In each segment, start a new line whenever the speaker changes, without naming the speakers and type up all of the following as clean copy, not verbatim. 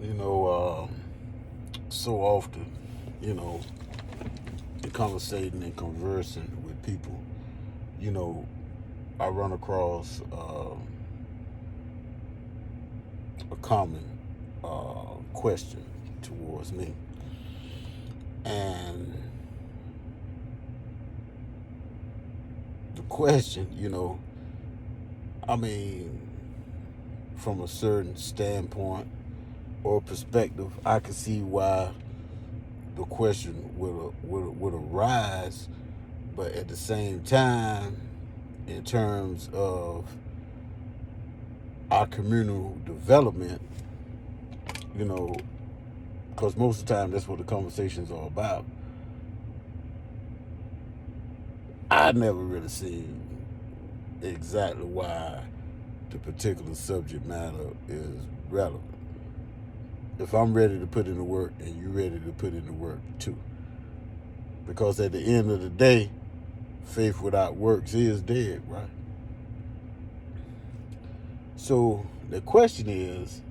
You know, so often, you know, in conversating and conversing with people, you know, I run across a common question towards me. And the question, I mean, from a certain standpoint or perspective, I can see why the question would arise, but at the same time, in terms of our communal development, you know, because most of the time that's what the conversations are about. I never really seen exactly why the particular subject matter is relevant. If I'm ready to put in the work and you're ready to put in the work too. Because at the end of the day, faith without works is dead, right? So the question is,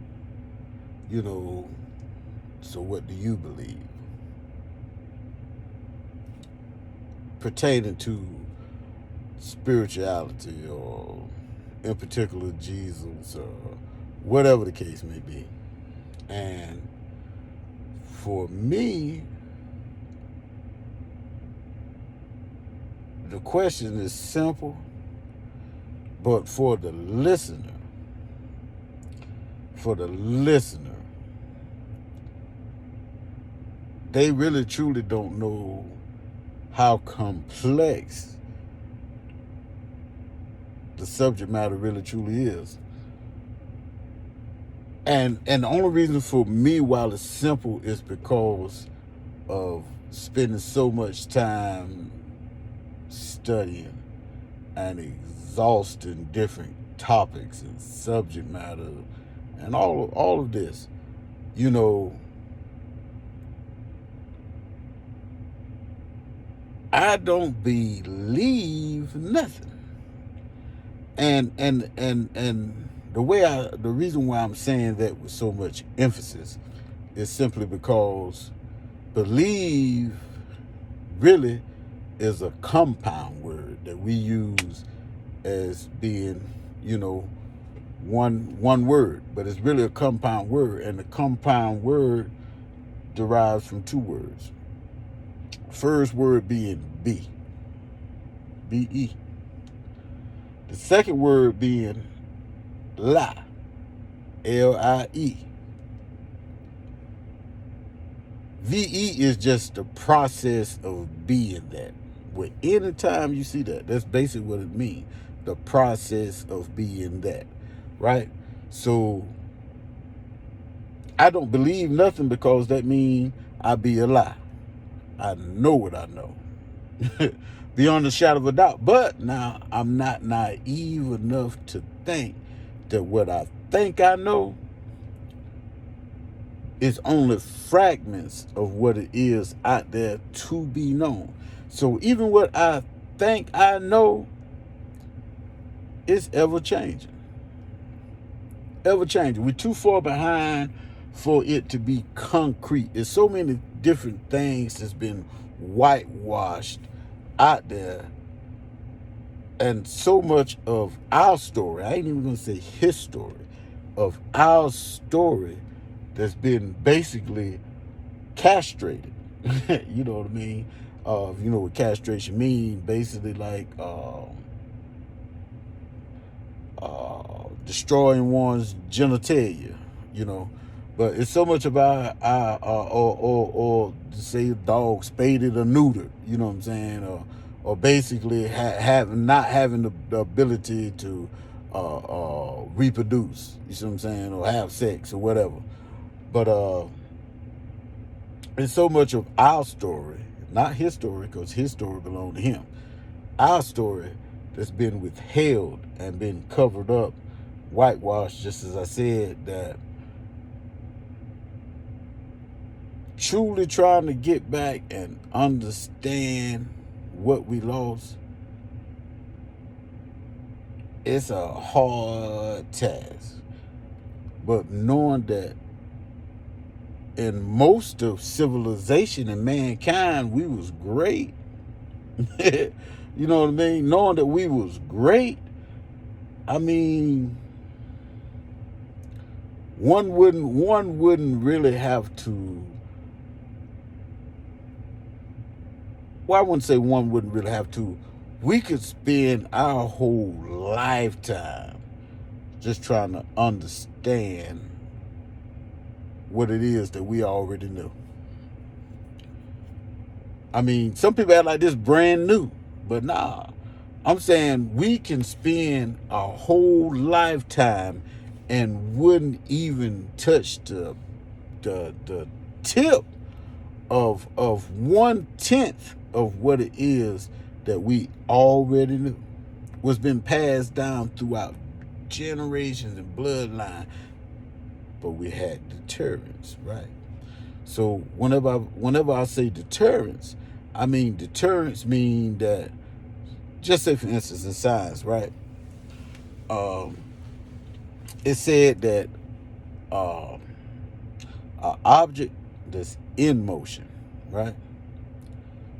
you know, so what do you believe pertaining to spirituality or in particular Jesus or whatever the case may be? And for me, the question is simple, but for the listener, they really truly don't know how complex the subject matter really truly is. And the only reason for me while it's simple is because of spending so much time studying and exhausting different topics and subject matter and all of this. You know, I don't believe nothing. And the reason why I'm saying that with so much emphasis is simply because believe really is a compound word that we use as being, you know, one word, but it's really a compound word, and the compound word derives from two words. First word being be, the second word being lie, lie. Ve is just the process of being that. Where anytime you see that, that's basically what it means. The process of being that, right? So I don't believe nothing because that means I be a lie. I know what I know. Beyond a shadow of a doubt. But now I'm not naive enough to think that what I think I know is only fragments of what it is out there to be known. So even what I think I know is ever changing. Ever changing. We're too far behind for it to be concrete. There's so many different things that's been whitewashed out there, and so much of our story, I ain't even gonna say his story, of our story that's been basically castrated. You know what I mean? You know what castration means? Basically, like destroying one's genitalia. You know, but it's so much about or say a dog spaded or neutered. You know what I'm saying? Or basically having not having the ability to reproduce. You see what I'm saying? Or have sex or whatever. But it's so much of our story, not his story, because his story belonged to him. Our story that's been withheld and been covered up, whitewashed, just as I said, that truly trying to get back and understand what we lost, it's a hard task. But knowing that in most of civilization and mankind, we was great. You know what I mean? Knowing that we was great, I mean, one wouldn't really have to. Well, I wouldn't say one wouldn't really have to. We could spend our whole lifetime just trying to understand what it is that we already knew. I mean, some people act like this brand new, but nah. I'm saying we can spend a whole lifetime and wouldn't even touch the tip of 1/10 of what it is that we already knew. What's been passed down throughout generations and bloodline. But we had deterrence, right? So whenever I say deterrence, I mean deterrence mean that, just say for instance in science, right? It said that an object that's in motion, right,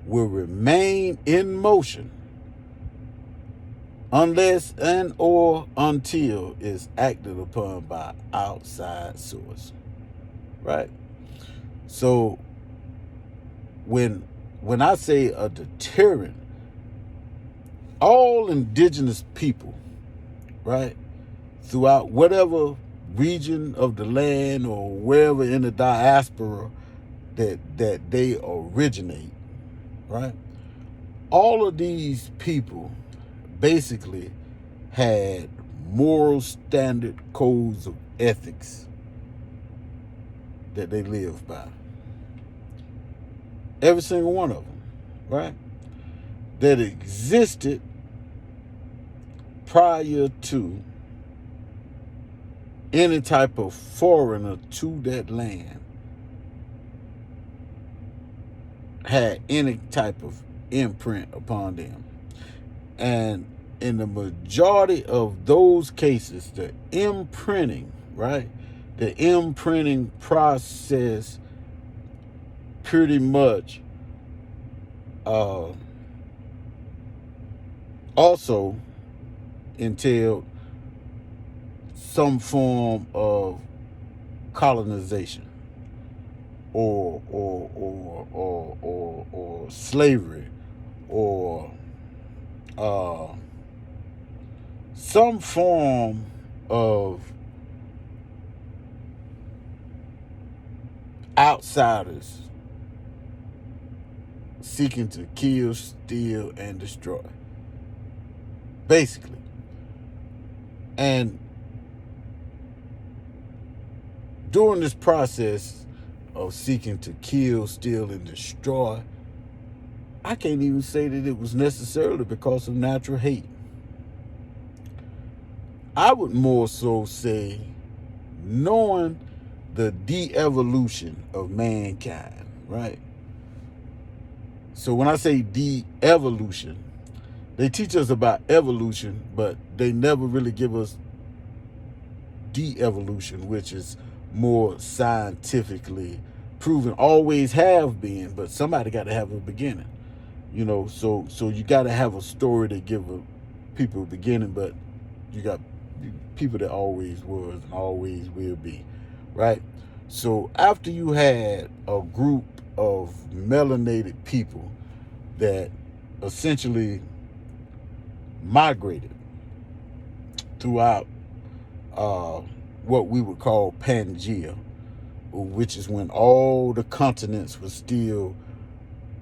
will remain in motion unless and or until it's acted upon by outside source, right? So when I say a deterrent, all indigenous people, right, throughout whatever region of the land or wherever in the diaspora that they originate, right, all of these people basically had moral standard codes of ethics that they lived by. Every single one of them, right? That existed prior to any type of foreigner to that land had any type of imprint upon them. And in the majority of those cases, the imprinting, right? The imprinting process pretty much also entailed some form of colonization or slavery or some form of outsiders seeking to kill, steal, and destroy. Basically. And during this process of seeking to kill, steal, and destroy, I can't even say that it was necessarily because of natural hate. I would more so say knowing the de-evolution of mankind, right? So when I say de-evolution, they teach us about evolution, but they never really give us de-evolution, which is more scientifically proven, always have been, but somebody got to have a beginning, you know. So you got to have a story to give people a beginning, but you got people that always was and always will be, right? So after you had a group of melanated people that essentially migrated throughout what we would call Pangea, which is when all the continents were still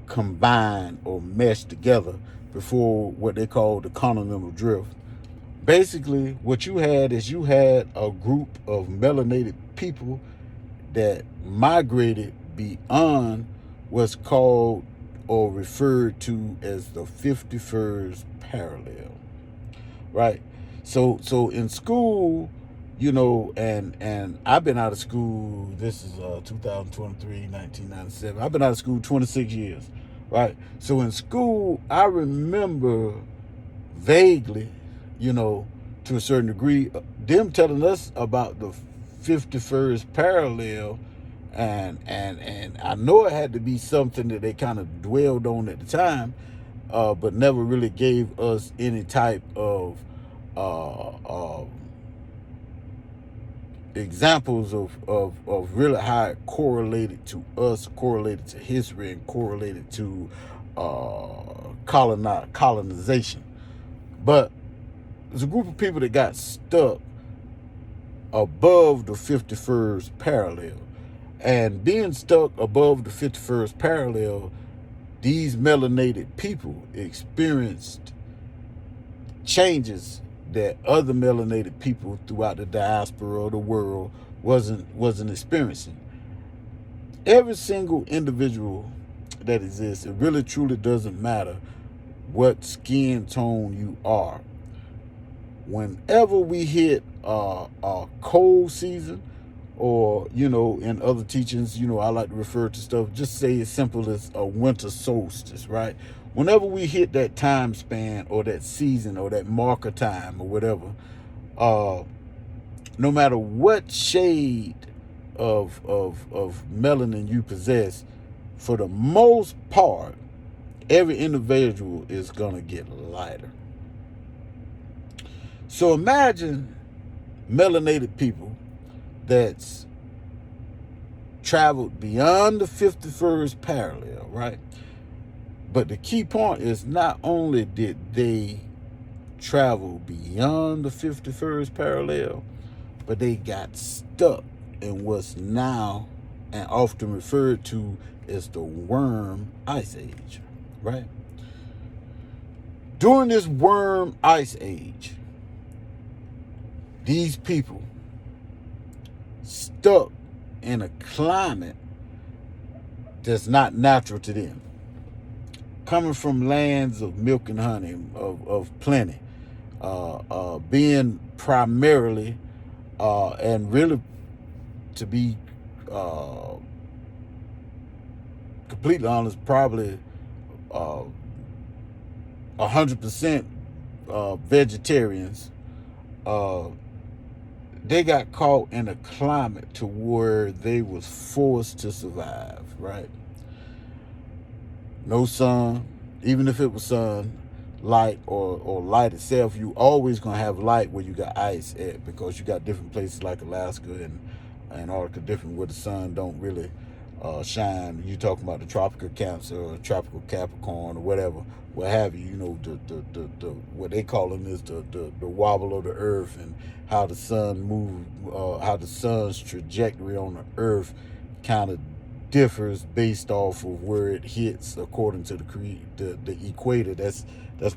combined or meshed together before what they call the continental drift. Basically, what you had is you had a group of melanated people that migrated beyond what's called or referred to as the 51st parallel, right? So in school, you know, and I've been out of school, this is 2023, 1997. I've been out of school 26 years, right? So in school, I remember vaguely, you know, to a certain degree, them telling us about the 51st parallel And I know it had to be something that they kind of dwelled on at the time, but never really gave us any type of examples of really how it correlated to us, correlated to history, and correlated to colonization. But there's a group of people that got stuck above the 51st parallel. And being stuck above the 51st parallel, these melanated people experienced changes that other melanated people throughout the diaspora of the world wasn't experiencing. Every single individual that exists, it really truly doesn't matter what skin tone you are. Whenever we hit a cold season, or, in other teachings, I like to refer to stuff, just say as simple as a winter solstice, right? Whenever we hit that time span or that season or that marker time or whatever, no matter what shade of melanin you possess, for the most part, every individual is going to get lighter. So imagine melanated people that's traveled beyond the 51st parallel, right? But the key point is, not only did they travel beyond the 51st parallel, but they got stuck in what's now and often referred to as the worm ice age, right? During this worm ice age, these people stuck in a climate that's not natural to them, coming from lands of milk and honey, of plenty, being primarily and really, to be completely honest, probably 100% vegetarians. They got caught in a climate to where they was forced to survive, right? No sun, even if it was sunlight or light itself, you always gonna have light where you got ice at, because you got different places like Alaska and Antarctica, different where the sun don't really shine. You talking about the tropical Cancer or tropical Capricorn or whatever, what have you. The what they calling is the wobble of the earth, and how the sun how the sun's trajectory on the earth kind of differs based off of where it hits according to the equator. That's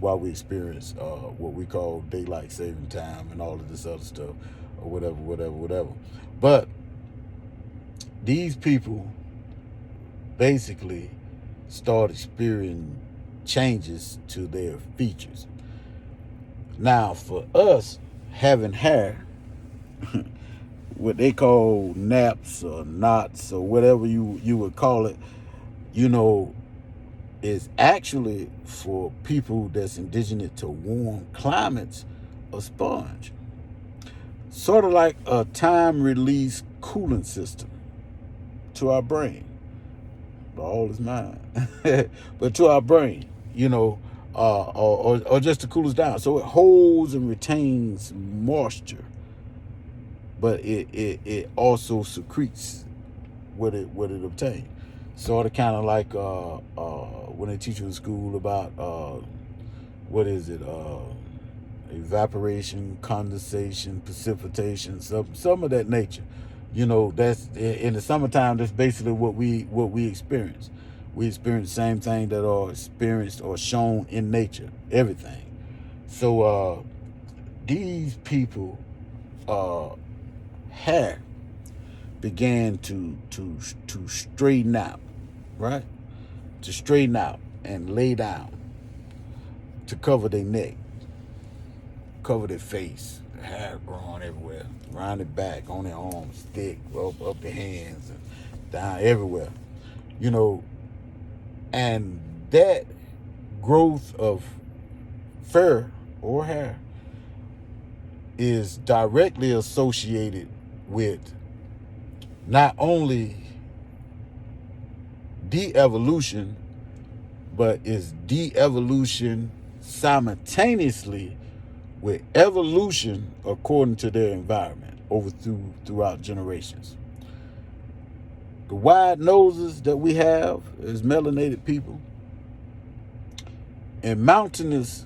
why we experience what we call daylight saving time and all of this other stuff, or whatever. But these people basically start experiencing changes to their features. Now, for us, having hair, what they call naps or knots or whatever you would call it, is actually, for people that's indigenous to warm climates, a sponge. Sort of like a time-release cooling system to our brain. All is mine. But to our brain, or just to cool us down. So it holds and retains moisture, but it also secretes what it obtains. Sort of kind of like when they teach you in school about what is it? Evaporation, condensation, precipitation, some of that nature. That's in the summertime. That's basically what we experience. We experience the same thing that are experienced or shown in nature. Everything. So these people hair began to straighten out, right? To straighten out and lay down, to cover their neck, cover their face, hair growing everywhere, around their back, on their arms, thick, up their hands, and down everywhere. And that growth of fur or hair is directly associated with not only de-evolution, but it's de-evolution simultaneously with evolution according to their environment throughout generations. The wide noses that we have as melanated people in mountainous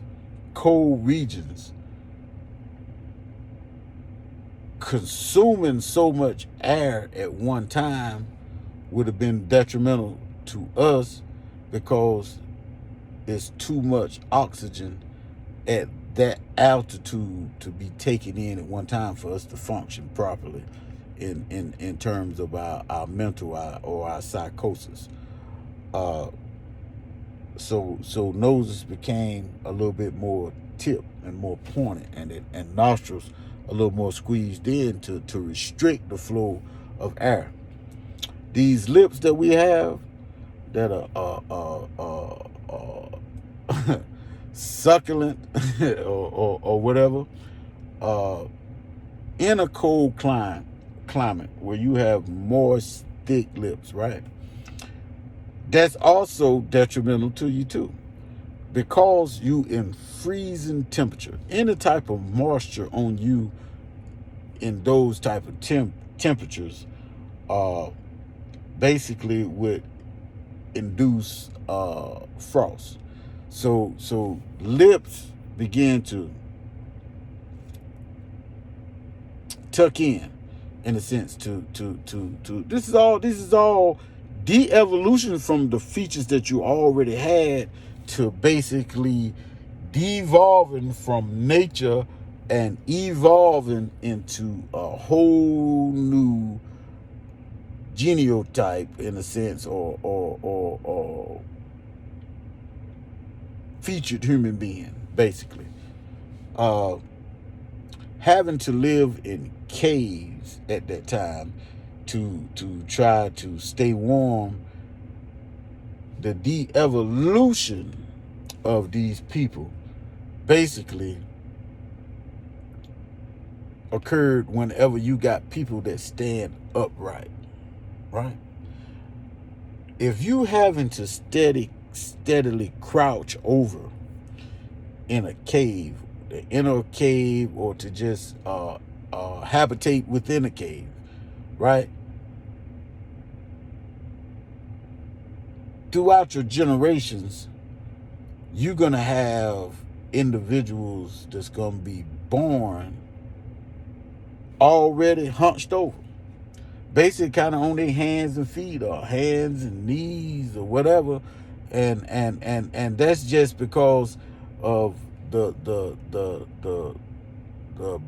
cold regions, consuming so much air at one time would have been detrimental to us because it's too much oxygen at that altitude to be taken in at one time for us to function properly in terms of our mental or our psychosis. So noses became a little bit more tipped and more pointed, and nostrils a little more squeezed in to restrict the flow of air. These lips that we have that are succulent or whatever, in a cold climate where you have moist, thick lips, right? That's also detrimental to you too, because you in freezing temperature. Any type of moisture on you in those type of temperatures basically would induce frost. So lips begin to tuck in a sense to this is all de-evolution from the features that you already had to basically devolving from nature and evolving into a whole new genotype in a sense, or featured human being, basically. Having to live in caves at that time to try to stay warm, the de-evolution of these people basically occurred whenever you got people that stand upright, right? If you having to steadily crouch over in a cave, the inner cave, or to just habitate within a cave, right? Throughout your generations, you're going to have individuals that's going to be born already hunched over, basically kind of on their hands and feet, or hands and knees, or whatever, and that's just because of the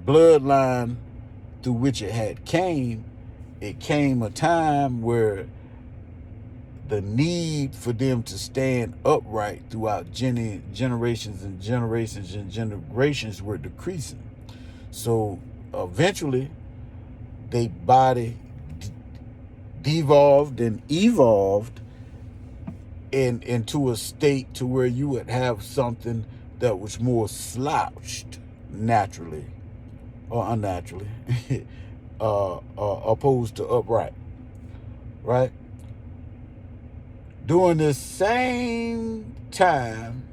bloodline through which it had came. It came a time where the need for them to stand upright throughout generations were decreasing. So eventually, their body devolved and evolved into a state to where you would have something that was more slouched naturally or unnaturally, opposed to upright, right? During this same time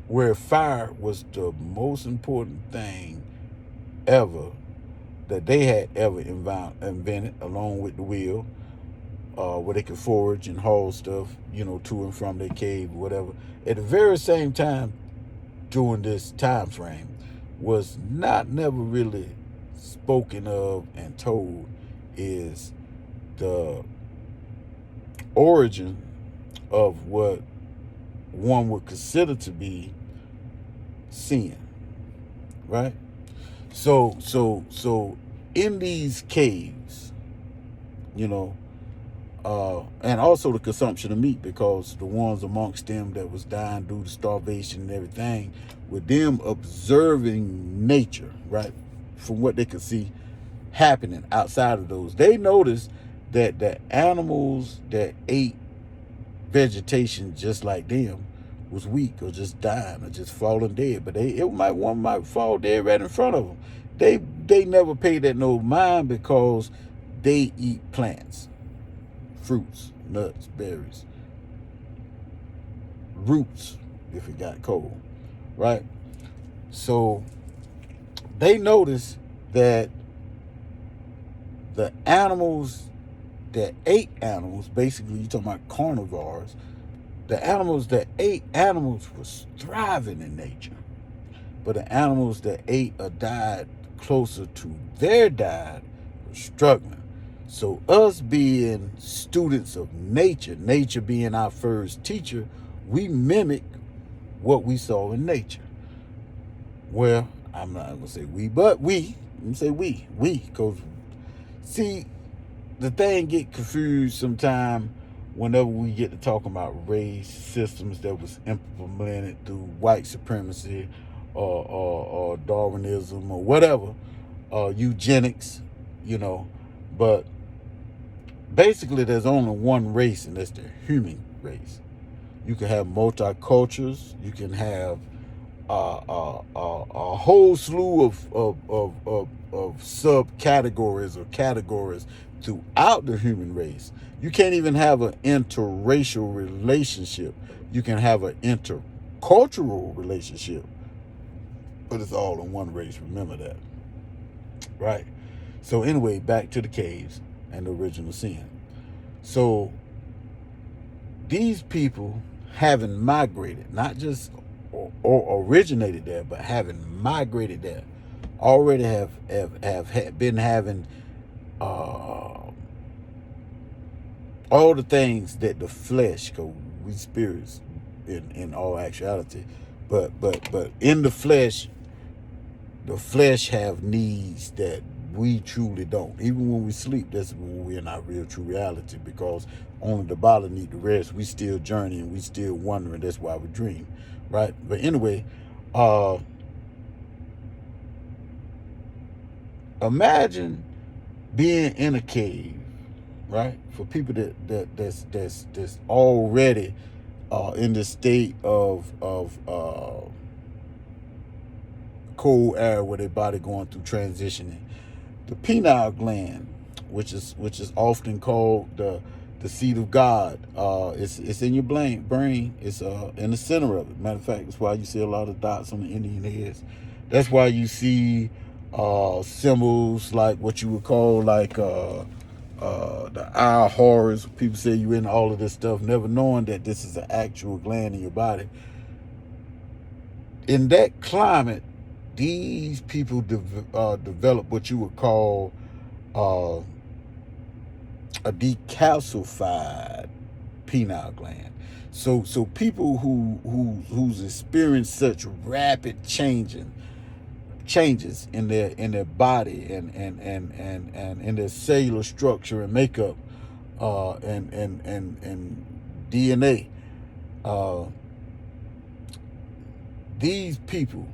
where fire was the most important thing ever that they had ever invented, along with the wheel, where they could forage and haul stuff, to and from their cave, or whatever. At the very same time, during this time frame, was never really spoken of and told, is the origin of what one would consider to be sin, right? So in these caves, and also the consumption of meat, because the ones amongst them that was dying due to starvation and everything, with them observing nature, right, from what they could see happening outside of those, they noticed that the animals that ate vegetation just like them was weak, or just dying, or just falling dead. But one might fall dead right in front of them. They never paid that no mind, because they eat plants, fruits, nuts, berries, roots if it got cold, right? So they noticed that the animals that ate animals, basically you're talking about carnivores, the animals that ate animals was thriving in nature. But the animals that ate or died closer to their diet were struggling. So us being students of nature, nature being our first teacher, we mimic what we saw in nature. Well, I'm not gonna say we, but we. Let me say we, because see, the thing get confused sometime whenever we get to talking about race systems that was implemented through white supremacy or Darwinism or whatever, eugenics, you know. But basically, there's only one race, and that's the human race. You can have multicultures. You can have a whole slew of subcategories or categories throughout the human race. You can't even have an interracial relationship. You can have an intercultural relationship, but it's all in one race. Remember that, right? So anyway, back to the caves and the original sin. So these people having migrated, not just or originated there, but having migrated there, already have been having all the things that the flesh, because we spirits in all actuality, but in the flesh have needs that we truly don't. Even when we sleep, that's when we're in our real true reality, because only the body need to rest. We still journeying, we still wondering. That's why we dream, right? But anyway, imagine being in a cave, right? For people that's already in the state of cold air, where their body going through transitioning. The pineal gland, which is often called the seat of God, it's in your brain. It's in the center of it. Matter of fact, that's why you see a lot of dots on the Indian heads. That's why you see symbols like what you would call like the eye horrors. People say you in all of this stuff, never knowing that this is an actual gland in your body. In that climate, these people develop what you would call a decalcified pineal gland. So people who's experienced such rapid changes in their body and in their cellular structure and makeup and DNA, these people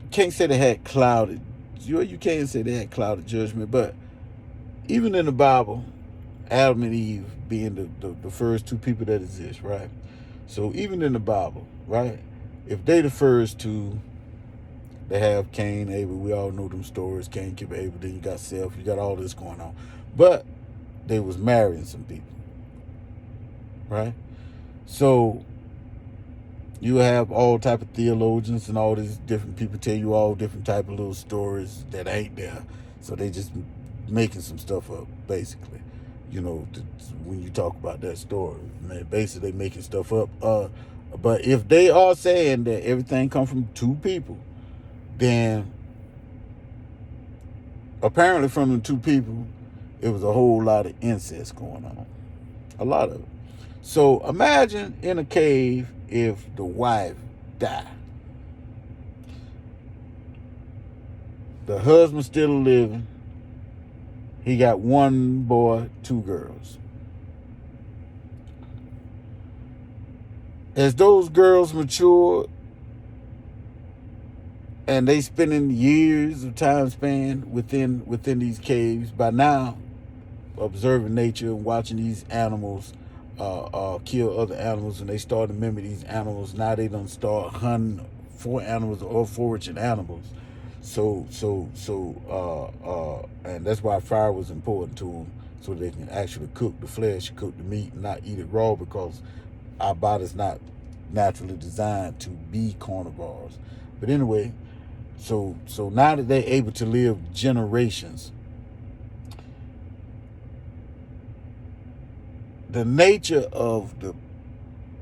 can't say they had clouded. You can't say they had clouded judgment, but even in the Bible, Adam and Eve being the first two people that exist, right? So even in the Bible, right? If they the first two, they have Cain, Abel. We all know them stories. Cain killed Abel. Then you got Seth. You got all this going on, but they was marrying some people, right? So you have all type of theologians and all these different people tell you all different type of little stories that ain't there. So they just making some stuff up, basically. You know, when you talk about that story, man, basically they making stuff up. But if they are saying that everything come from two people, then apparently from the two people, it was a whole lot of incest going on. A lot of it. So imagine in a cave if the wife died. The husband still living. He got one boy, two girls. As those girls matured and they spending years of time span within these caves, by now observing nature and watching these animals kill other animals, and they start to mimic these animals. Now they don't start hunting for animals or foraging animals. And that's why fire was important to them, so they can actually cook the flesh, cook the meat, and not eat it raw, because our body's not naturally designed to be carnivores. But anyway, so now that they're able to live generations, the nature of the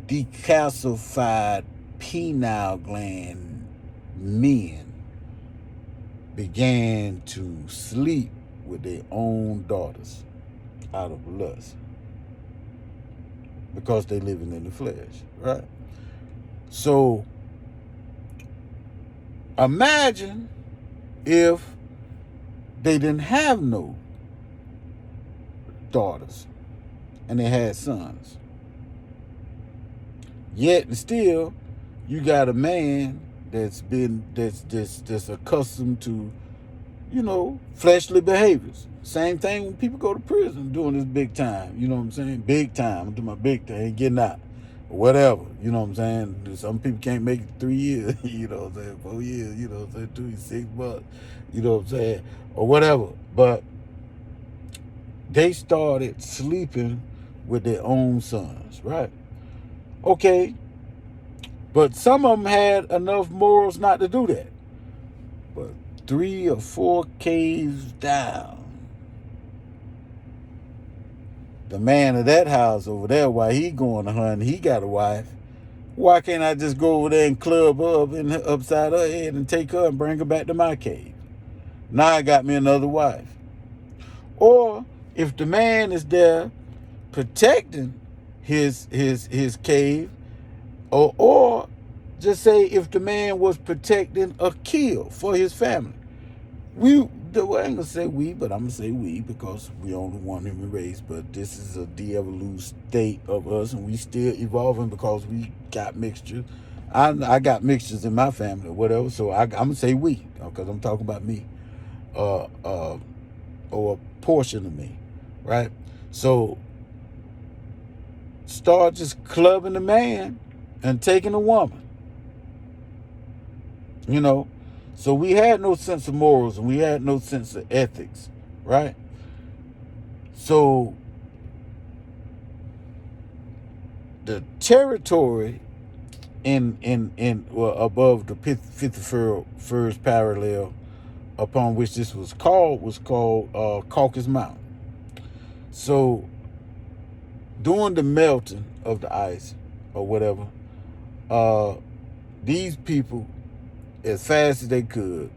decalcified pineal gland men began to sleep with their own daughters out of lust, because they living in the flesh, right? So imagine if they didn't have no daughters and they had sons. Yet and still, you got a man that's accustomed to, fleshly behaviors. Same thing when people go to prison doing this big time. You know what I'm saying? Big time. I'm doing my big thing, getting out. Or whatever. You know what I'm saying? Some people can't make it 3 years. You know what I'm saying? 4 years. You know what I'm saying? 6 months. You know what I'm saying? Or whatever. But they started sleeping with their own sons, right? Okay. But some of them had enough morals not to do that. But 3 or 4 caves down, the man of that house over there, while he going to hunt, he got a wife. Why can't I just go over there and club up and upside her head and take her and bring her back to my cave? Now I got me another wife. Or if the man is there protecting his cave, or just say if the man was protecting a kill for his family. I ain't gonna say we, but I'm gonna say we, because we only one human race. But this is a de-evolued state of us, and we still evolving, because we got mixtures. I got mixtures in my family or whatever, so I'm gonna say we, because I'm talking about me, or a portion of me, right? So start just clubbing the man and taking a woman. So we had no sense of morals, and we had no sense of ethics, right? So the territory above the 51st parallel upon which this was called Caucasus Mountain. So during the melting of the ice or whatever, these people, as fast as they could,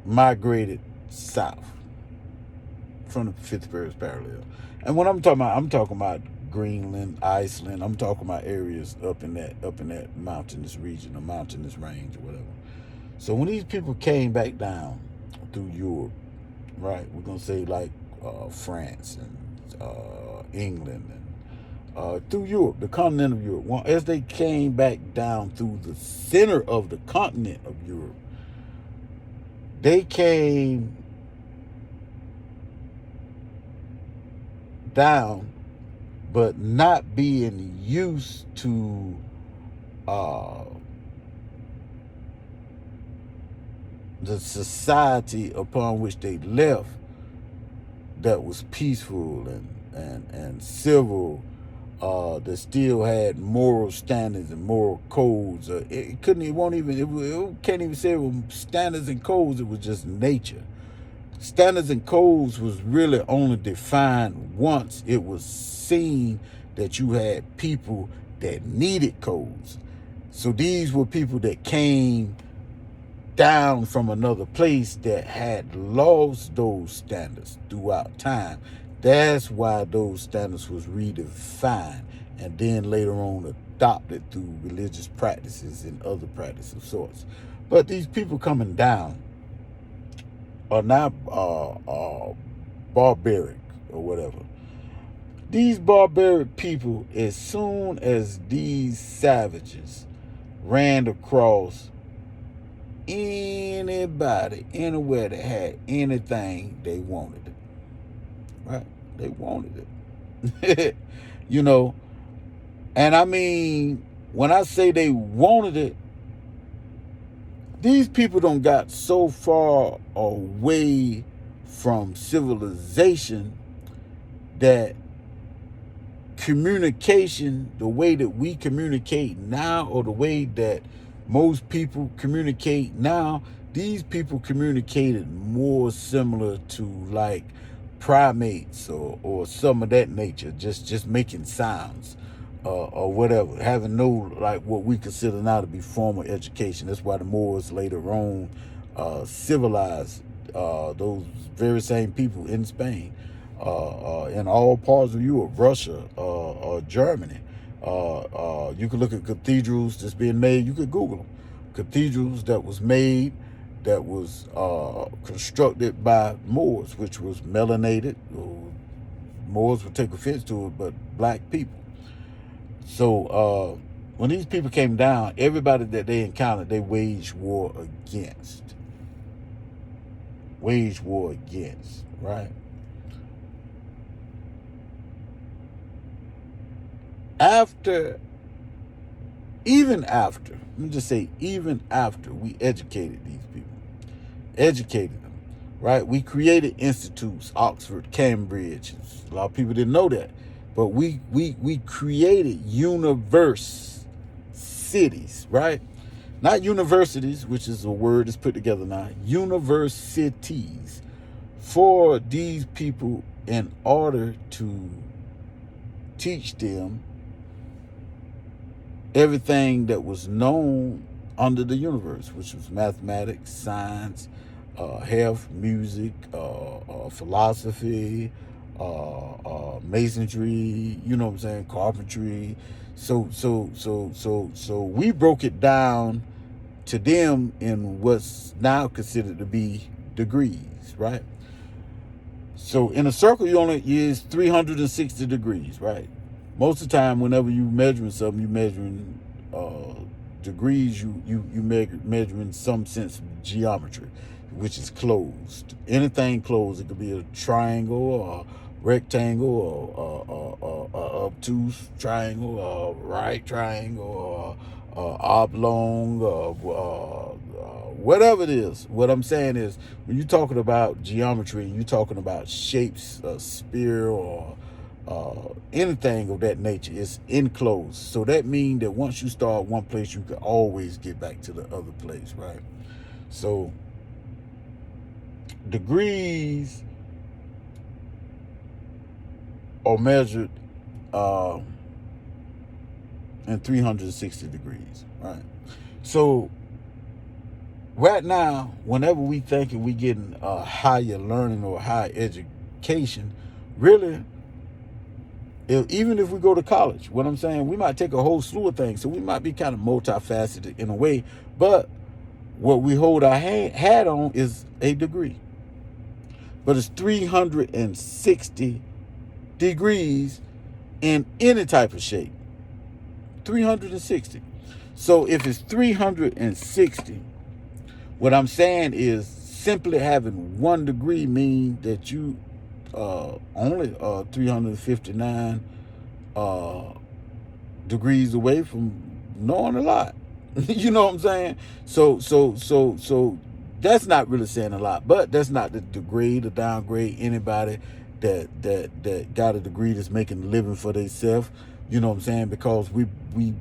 migrated south from the 51st parallel. And when I'm talking about Greenland, Iceland. I'm talking about areas up in that mountainous region, or mountainous range, or whatever. So when these people came back down through Europe, right? We're gonna say like France and England, and through Europe, the continent of Europe. Well, as they came back down through the center of the continent of Europe, they came down, but not being used to the society upon which they left, that was peaceful and civil, that still had moral standards and moral codes. It can't even say it was standards and codes. It was just nature. Standards and codes was really only defined once it was seen that you had people that needed codes. So these were people that came down from another place that had lost those standards throughout time. That's why those standards was redefined and then later on adopted through religious practices and other practices of sorts. But these people coming down are not barbaric or whatever. These barbaric people, as soon as these savages ran across anybody, anywhere that had anything, they wanted it. Right? They wanted it. And I mean, when I say they wanted it, These people don't got so far away from civilization that communication, the way that we communicate now, or the way that most people communicate now, these people communicated more similar to like primates or some of that nature, just making sounds or whatever, having no like what we consider now to be formal education. That's why the Moors later on civilized those very same people in Spain, in all parts of Europe, Russia, Germany. You could look at cathedrals that's being made. You could Google them. Cathedrals that was made, that was constructed by Moors, which was melanated. Moors would take offense to it, but black people. So when these people came down, everybody that they encountered, they waged war against. Waged war against, right? Even after, let me just say, even after we educated these people, educated them, right? We created institutes, Oxford, Cambridge. A lot of people didn't know that. But we created cities, right? Not universities, which is a word that's put together now. Universities for these people in order to teach them everything that was known under the universe, which was mathematics, science, health, music, philosophy, masonry, you know what I'm saying, carpentry. So we broke it down to them in what's now considered to be degrees, right? So in a circle, you only use 360 degrees, right? Most of the time, whenever you measuring something, you measuring degrees. You measure in some sense of geometry, which is closed. Anything closed, it could be a triangle or rectangle or obtuse triangle or right triangle or oblong or whatever it is. What I'm saying is, when you're talking about geometry, you're talking about shapes, a sphere or anything of that nature, is enclosed. So that means that once you start one place, you can always get back to the other place, right? So degrees are measured in 360 degrees, right? So right now, whenever we thinking we getting higher learning or higher education, really, even if we go to college, what I'm saying, we might take a whole slew of things. So we might be kind of multifaceted in a way, but what we hold our hat on is a degree. But it's 360 degrees in any type of shape. 360. So if it's 360, what I'm saying is simply having 1 degree means that you only 359 degrees away from knowing a lot. You know what I'm saying? So that's not really saying a lot, but that's not the degrade or downgrade anybody that got a degree that's making a living for themselves. You know what I'm saying? Because we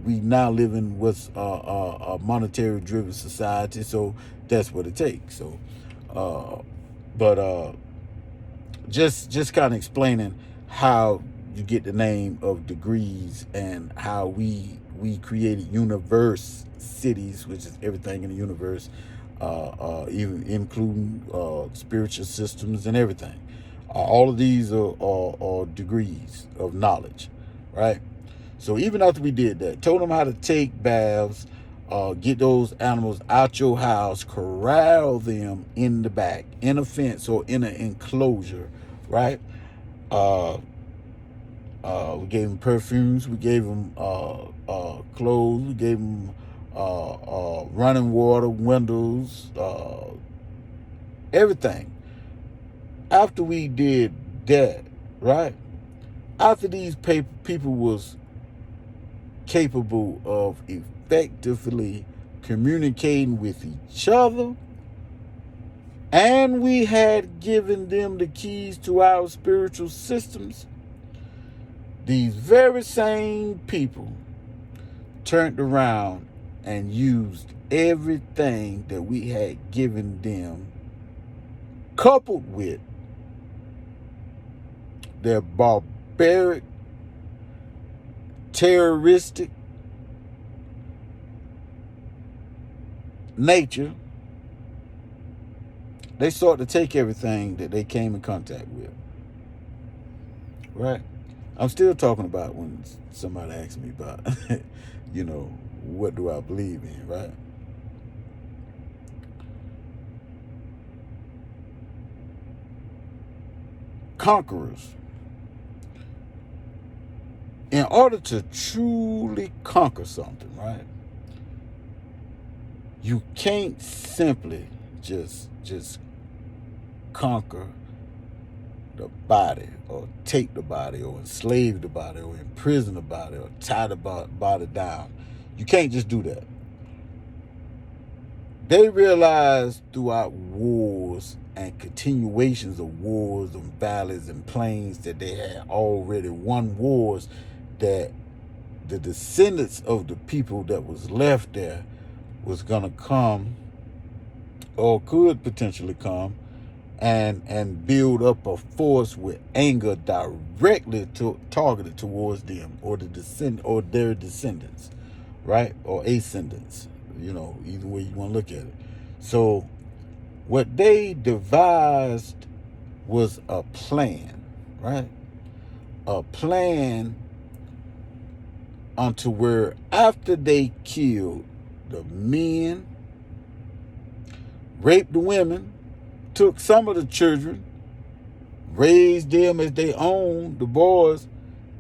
now live in what's a monetary driven society, so that's what it takes. So just kind of explaining how you get the name of degrees and how we created universe cities, which is everything in the universe, even including spiritual systems and everything. All of these are degrees of knowledge, right? So even after we did that, told them how to take baths, get those animals out your house, corral them in the back, in a fence or in an enclosure, right? We gave them perfumes, we gave them clothes, we gave them running water, windows, everything. After we did that, right? After these people was capable of effectively communicating with each other, and we had given them the keys to our spiritual systems, these very same people turned around and used everything that we had given them, coupled with their barbaric, terroristic nature. They sought to take everything that they came in contact with. Right? I'm still talking about when somebody asks me about, what do I believe in, right? Conquerors. In order to truly conquer something, right? You can't simply just conquer the body, or take the body, or enslave the body, or imprison the body, or tie the body down. You can't just do that. They realized throughout wars and continuations of wars and valleys and plains that they had already won wars, that the descendants of the people that was left there was going to come, or could potentially come, and build up a force with anger directly targeted towards them, or their descendants, right? Or ascendants, either way you want to look at it. So what they devised was a plan, right? A plan unto where, after they killed the men, raped the women, took some of the children, raised them as they own, the boys,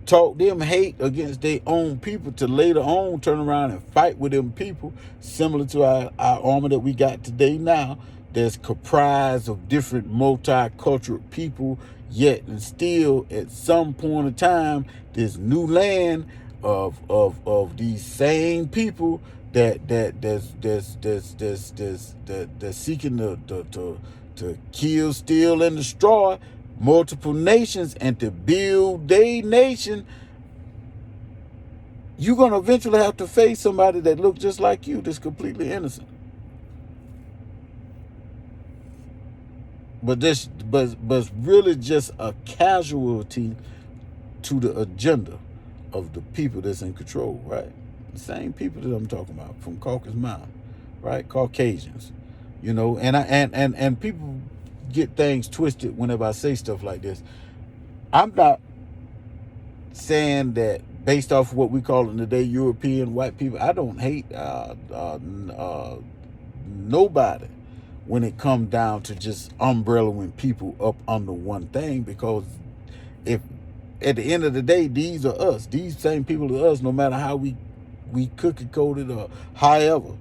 taught them hate against their own people, to later on turn around and fight with them people, similar to our army that we got today now, that's comprised of different multicultural people, yet and still at some point in time, this new land of these same people that's seeking to kill, steal, and destroy multiple nations, and to build a nation. You're going to eventually have to face somebody that looks just like you, that's completely innocent. But really just a casualty to the agenda of the people that's in control, right? The same people that I'm talking about from Caucasus Mountain, right? Caucasians, and people get things twisted whenever I say stuff like this. I'm not saying that based off of what we call in today European white people. I don't hate nobody when it comes down to just umbrellaing people up under one thing, because if at the end of the day, these are us. These same people are us, no matter how we cookie coded or however.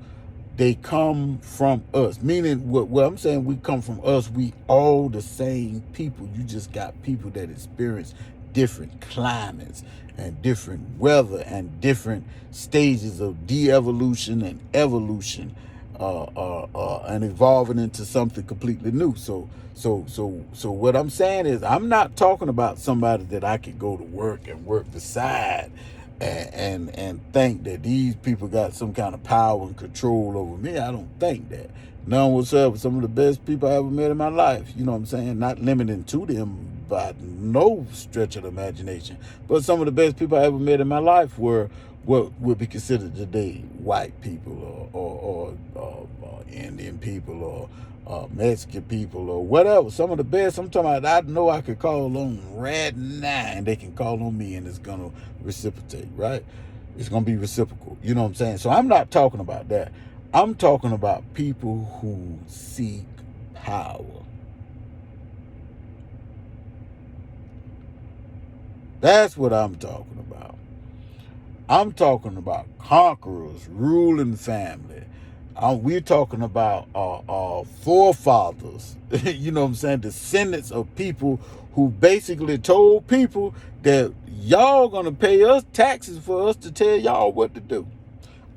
They come from us. Meaning, what I'm saying, we come from us. We all the same people. You just got people that experience different climates and different weather and different stages of de-evolution and evolution, and evolving into something completely new. So what I'm saying is, I'm not talking about somebody that I could go to work and work beside and think that these people got some kind of power and control over me. I don't think that. None whatsoever. Some of the best people I ever met in my life. You know what I'm saying? Not limiting to them by no stretch of the imagination. But some of the best people I ever met in my life were what would be considered today white people, or Indian people, or Mexican people, or whatever. Some of the best. I'm talking about, I know I could call on right now, and they can call on me, and it's going to reciprocate, right? It's going to be reciprocal. You know what I'm saying? So I'm not talking about that. I'm talking about people who seek power. That's what I'm talking about. I'm talking about conquerors, ruling family. We're talking about forefathers, you know what I'm saying, descendants of people who basically told people that y'all gonna pay us taxes for us to tell y'all what to do.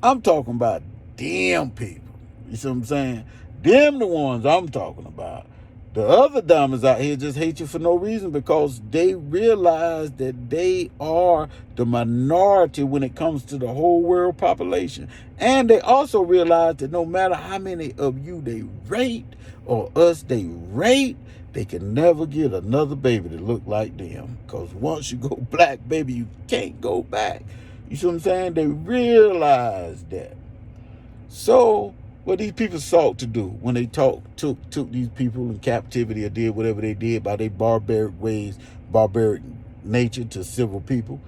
I'm talking about Them people. You see what I'm saying? Them the ones I'm talking about. The other diamonds out here just hate you for no reason because they realize that they are the minority when it comes to the whole world population. And they also realize that no matter how many of you they rate or us they rate, they can never get another baby that look like them. Because once you go black, baby, you can't go back. You see what I'm saying? They realize that. So what these people sought to do when they took these people in captivity or did whatever they did by their barbaric ways, barbaric nature to civil people,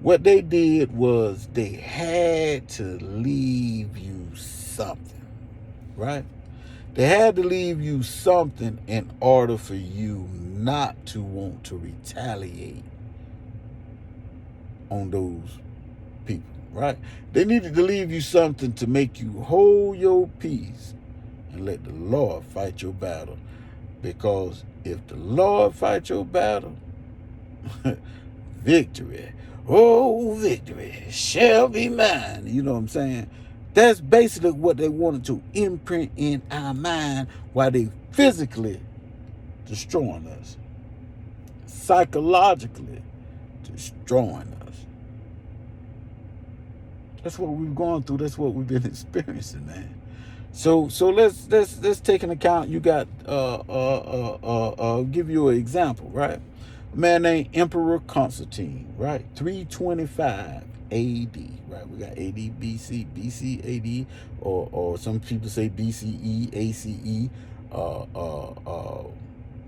what they did was they had to leave you something, right? They had to leave you something in order for you not to want to retaliate on those people, right? They needed to leave you something to make you hold your peace and let the Lord fight your battle. Because if the Lord fight your battle, victory, oh, victory shall be mine. You know what I'm saying? That's basically what they wanted to imprint in our mind while they physically destroying us, psychologically destroying us. That's what we've gone through. That's what we've been experiencing, man. So let's take an account. You got give you an example, right? A man named Emperor Constantine, right? 325 AD, right? We got AD, BC, AD, or some people say BCE, ACE,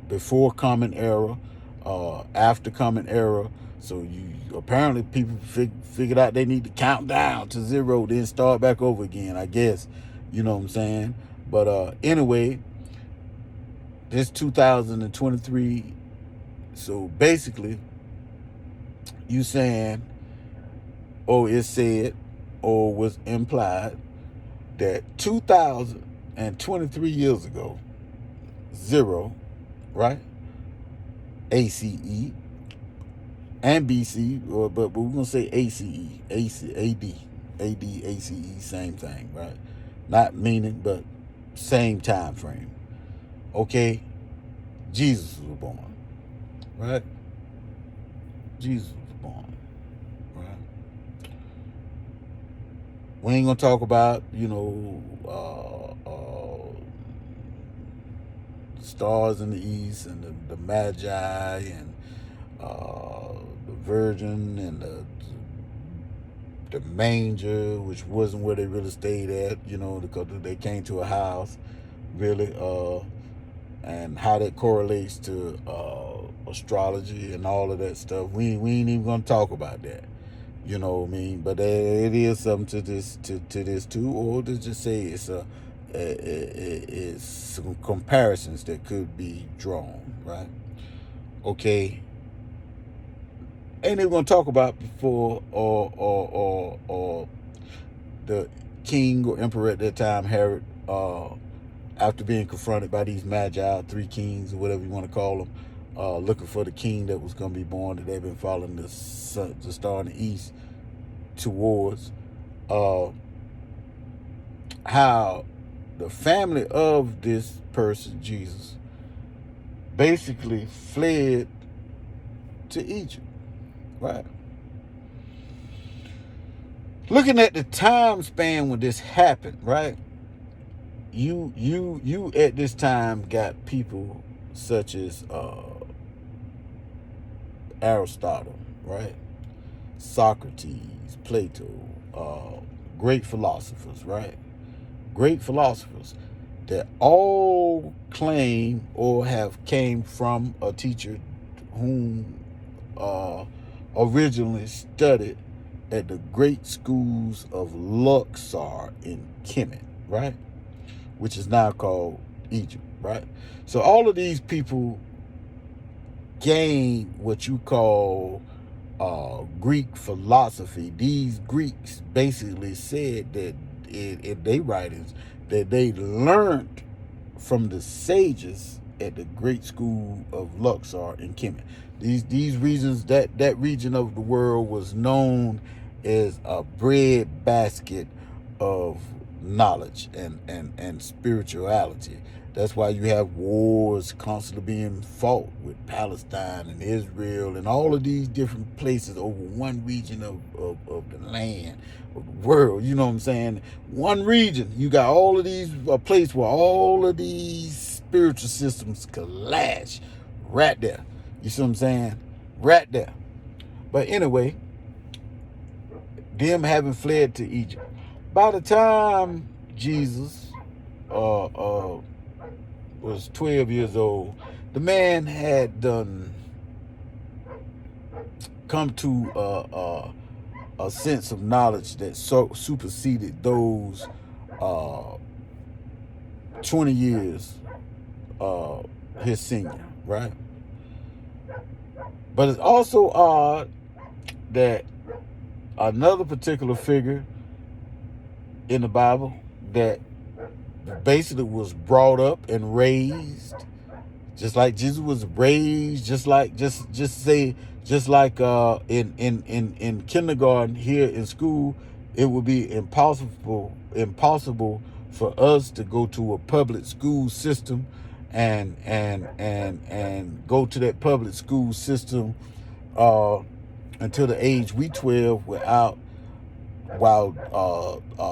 before Common Era, after Common Era. So you apparently people figured out they need to count down to 0, then start back over again, I guess. You know what I'm saying? But anyway, this 2023. So basically, you saying, or it said, or was implied that 2023 years ago, 0, right? ACE and BC, but we're gonna say ACE, ACE, same thing, right? Not meaning, but same time frame. Okay, Jesus was born, right? Jesus was born, right? We ain't gonna talk about, stars in the east and the magi and the virgin and the manger, which wasn't where they really stayed at, because they came to a house, really, and how that correlates to astrology and all of that stuff. We ain't even gonna talk about that. You know what I mean? But it is something to this too, or to just say it's some comparisons that could be drawn, right? Okay. Ain't even gonna talk about before or the king or emperor at that time, Herod, after being confronted by these magi, 3 kings or whatever you want to call them, looking for the king that was going to be born, that they've been following the star in the east towards, how the family of this person, Jesus, basically fled to Egypt, right? Looking at the time span when this happened, right? You at this time got people such as Aristotle, right? Socrates, Plato, great philosophers, right? Great philosophers that all claim or have came from a teacher whom originally studied at the great schools of Luxor in Kemet, right? Which is now called Egypt, right? So all of these people gained what you call Greek philosophy. These Greeks basically said that in their writings that they learned from the sages at the great school of Luxor in Kemet. These regions, that region of the world was known as a bread basket of knowledge and spirituality. That's why you have wars constantly being fought with Palestine and Israel and all of these different places over one region of the land, of the world. You know what I'm saying? One region. You got all of these, a place where all of these spiritual systems clash right there. You see what I'm saying? Right there. But anyway, them having fled to Egypt. By the time Jesus was 12 years old, the man had done come to a sense of knowledge that superseded those 20 years his senior, right? But it's also odd that another particular figure in the Bible that basically was brought up and raised just like Jesus was raised, just like in kindergarten here in school, it would be impossible for us to go to a public school system and go to that public school system until the age we 12 while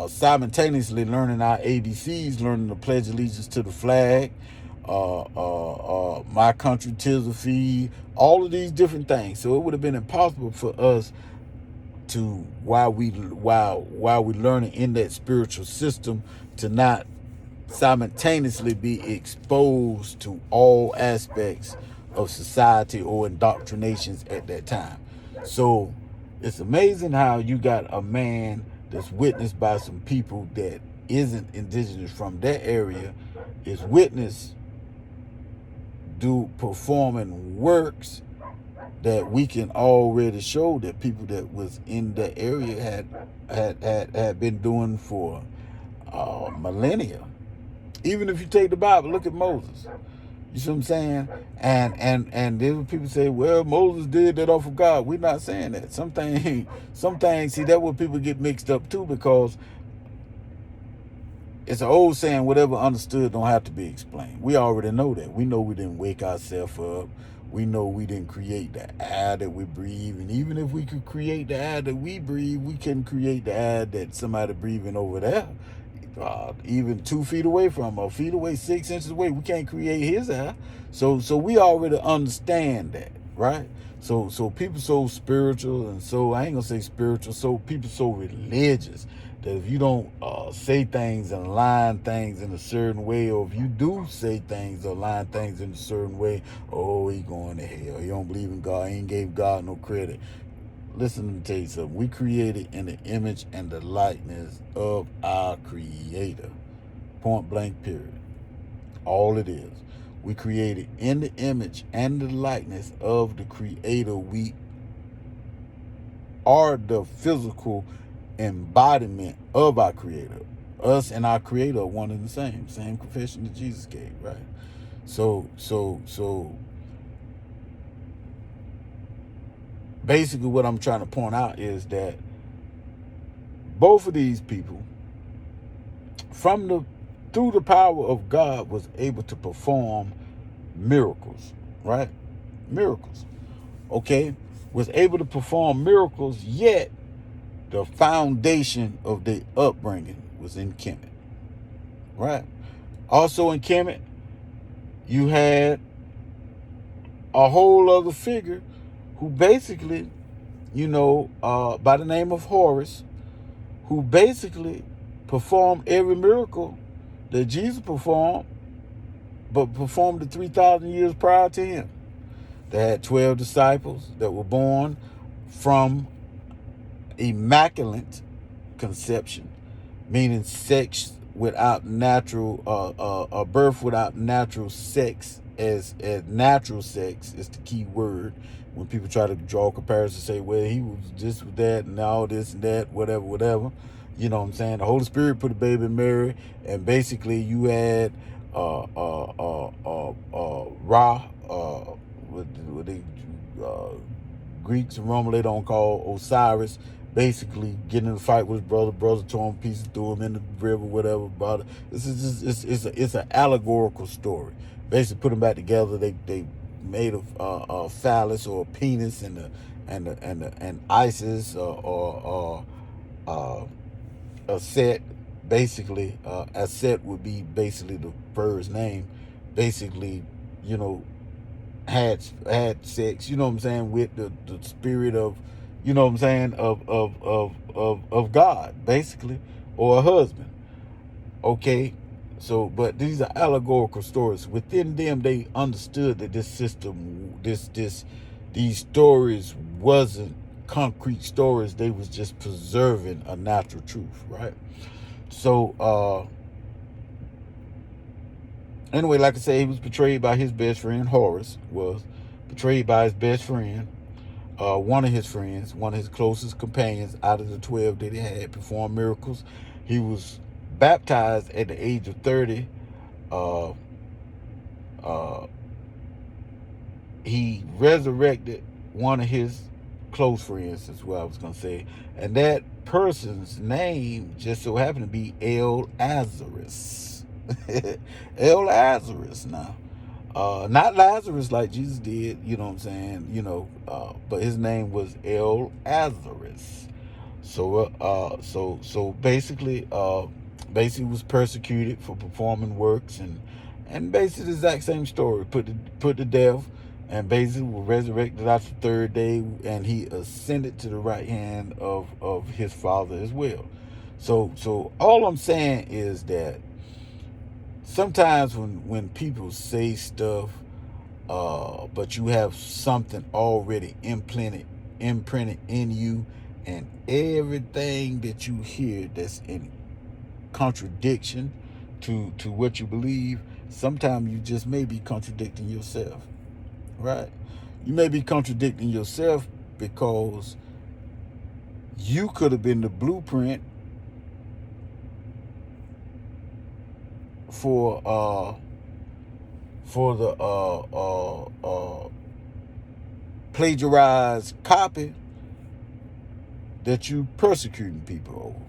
simultaneously learning our ABCs, learning the Pledge of Allegiance to the flag, my country, 'tis of thee, all of these different things. So it would have been impossible for us to, while we learning in that spiritual system, to not simultaneously be exposed to all aspects of society or indoctrinations at that time. So it's amazing how you got a man that's witnessed by some people that isn't indigenous from that area, is witnessed performing works that we can already show that people that was in that area had been doing for millennia. Even if you take the Bible, look at Moses. You see what I'm saying? And then people say, well, Moses did that off of God. We're not saying that. Some things, see, that's where people get mixed up too, because it's an old saying, whatever understood don't have to be explained. We already know that. We know we didn't wake ourselves up. We know we didn't create the air that we breathe. And even if we could create the air that we breathe, we couldn't create the air that somebody breathing over there. Even 2 feet away from, or feet away, 6 inches away, we can't create his air. So we already understand that, right? So people so spiritual, and so I ain't gonna say spiritual. So people so religious that if you don't say things and line things in a certain way, or if you do say things or line things in a certain way, oh, he going to hell. He don't believe in God. He ain't gave God no credit. Listen, let me tell you something. We created in the image and the likeness of our Creator. Point blank, period. All it is. We created in the image and the likeness of the Creator. We are the physical embodiment of our Creator. Us and our Creator are one and the same. Same confession that Jesus gave, right? So basically what I'm trying to point out is that both of these people, through the power of God, was able to perform miracles, right? Miracles, okay? Was able to perform miracles, yet the foundation of their upbringing was in Kemet, right? Also in Kemet, you had a whole other figure who basically, by the name of Horus, who basically performed every miracle that Jesus performed, but performed it 3,000 years prior to him. They had 12 disciples that were born from immaculate conception, meaning sex without natural, a birth without natural sex, as natural sex is the key word. When people try to draw comparisons, say, well, he was this with that and all this and that, whatever. You know what I'm saying? The Holy Spirit put a baby in Mary, and basically you had Ra, what the Greeks and Roman, they don't call Osiris, basically getting in a fight with his brother. Brother tore him pieces, threw him in the river, whatever. About it. This is just it's an allegorical story. Basically, put them back together. They made a phallus or a penis and Isis or a set. Basically, a set would be basically the bird's name. Basically, you know, had sex, you know what I'm saying, with the spirit of, you know what I'm saying, of God, basically, or a husband. Okay. So, but these are allegorical stories. Within them, they understood that this system, these stories wasn't concrete stories. They was just preserving a natural truth, right? So, anyway, like I say, he was betrayed by his best friend. Horace was betrayed by his best friend, one of his friends, one of his closest companions out of the 12 that he had, performed miracles. He was baptized at the age of 30. Uh, uh, he resurrected one of his close friends, is what I was going to say. And that person's name just so happened to be El Lazarus. El Lazarus now. Not Lazarus like Jesus did, you know what I'm saying, but his name was El Lazarus. So basically was persecuted for performing works and basically the exact same story, put to death, and basically was resurrected after the third day, and he ascended to the right hand of his Father as well. So all I'm saying is that sometimes when people say stuff, but you have something already imprinted in you, and everything that you hear that's in contradiction to what you believe, sometimes you just may be contradicting yourself, right? You may be contradicting yourself because you could have been the blueprint for the plagiarized copy that you persecuting people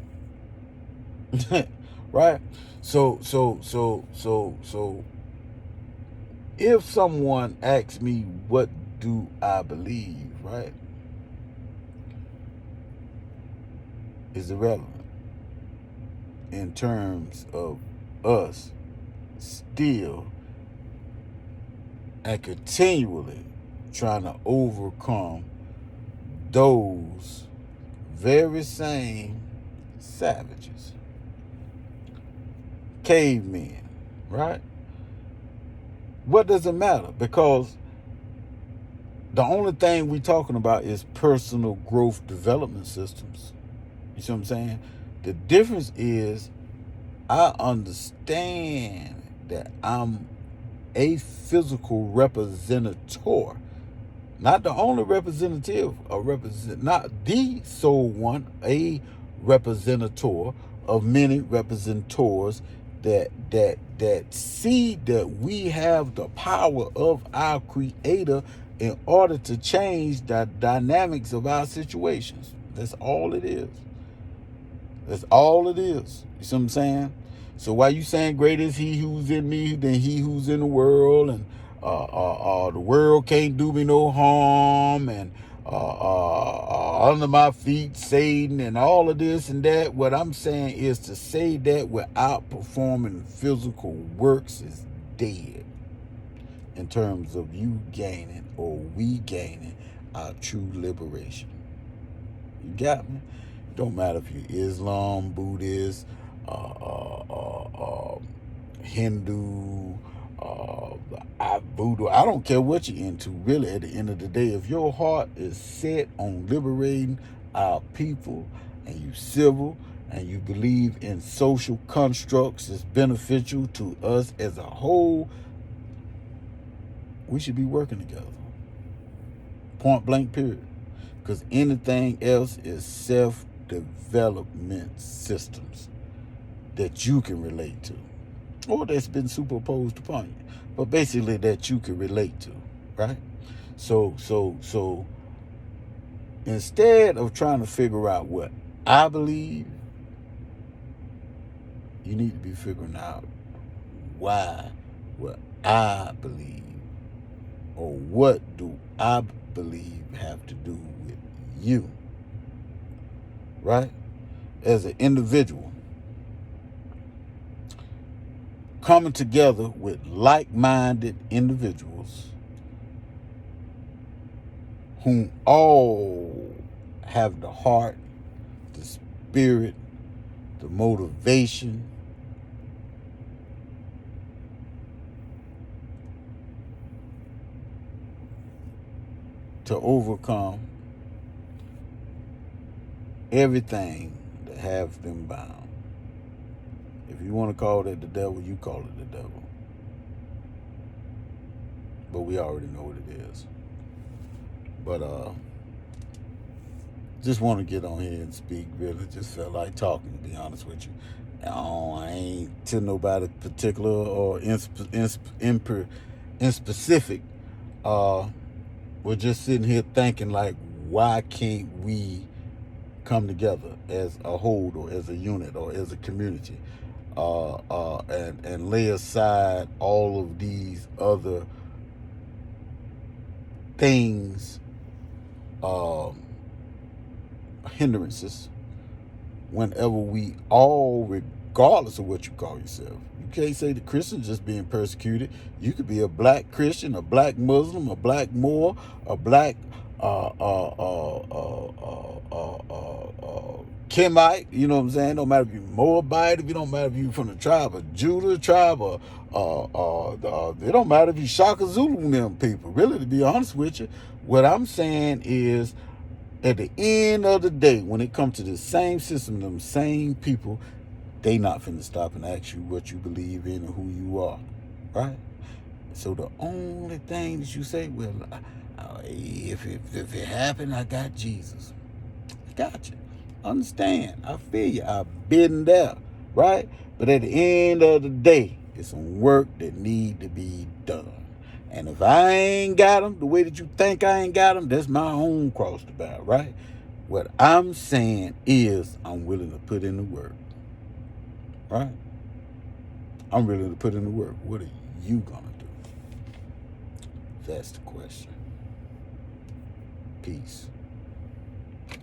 over. Right? So if someone asks me what do I believe, right, is irrelevant in terms of us still and continually trying to overcome those very same savages, cavemen, right? What does it matter? Because the only thing we're talking about is personal growth development systems. You see what I'm saying? The difference is I understand that I'm a physical representator, not the only representative, not the sole one, a representator of many representors that see that we have the power of our Creator in order to change the dynamics of our situations. That's all it is. That's all it is. You see what I'm saying? So why you saying greater is he who's in me than he who's in the world, and the world can't do me no harm, and under my feet Satan, and all of this and that? What I'm saying is to say that without performing physical works is dead in terms of you gaining or we gaining our true liberation. You got me? It don't matter if you're Islam, Buddhist, Hindu, voodoo. I don't care what you're into, really. At the end of the day, if your heart is set on liberating our people, and you civil, and you believe in social constructs that's beneficial to us as a whole, we should be working together. Point blank, period. Because anything else is self-development systems that you can relate to, or that's been superimposed upon you, but basically that you can relate to, right? So Instead of trying to figure out what I believe, you need to be figuring out why what I believe, or what do I believe have to do with you, right? As an individual, coming together with like-minded individuals whom all have the heart, the spirit, the motivation to overcome everything that has them bound. If you want to call that the devil, you call it the devil. But we already know what it is. But just want to get on here and speak. Really just felt like talking, to be honest with you. I ain't to nobody particular or in specific. We're just sitting here thinking, like, why can't we come together as a whole, or as a unit, or as a community, and lay aside all of these other things, hindrances, whenever we all, regardless of what you call yourself. You can't say the Christians just being persecuted. You could be a black Christian, a black Muslim, a black Moor, a black Kemite, you know what I'm saying? Don't matter if you're Moabite, if you don't matter if you're from the tribe of Judah, tribe of it don't matter if you Shaka Zulu and them people. Really, to be honest with you, what I'm saying is, at the end of the day, when it comes to the same system, them same people, they not finna stop and ask you what you believe in and who you are, right? So the only thing that you say, well, if it happened, I got Jesus. I got you. Understand? I feel you. I've been there, right? But at the end of the day, it's some work that need to be done. And if I ain't got them the way that you think I ain't got them, that's my own cross to bear, right? What I'm saying is, I'm willing to put in the work, right? I'm willing to put in the work. What are you gonna do? That's the question. Peace.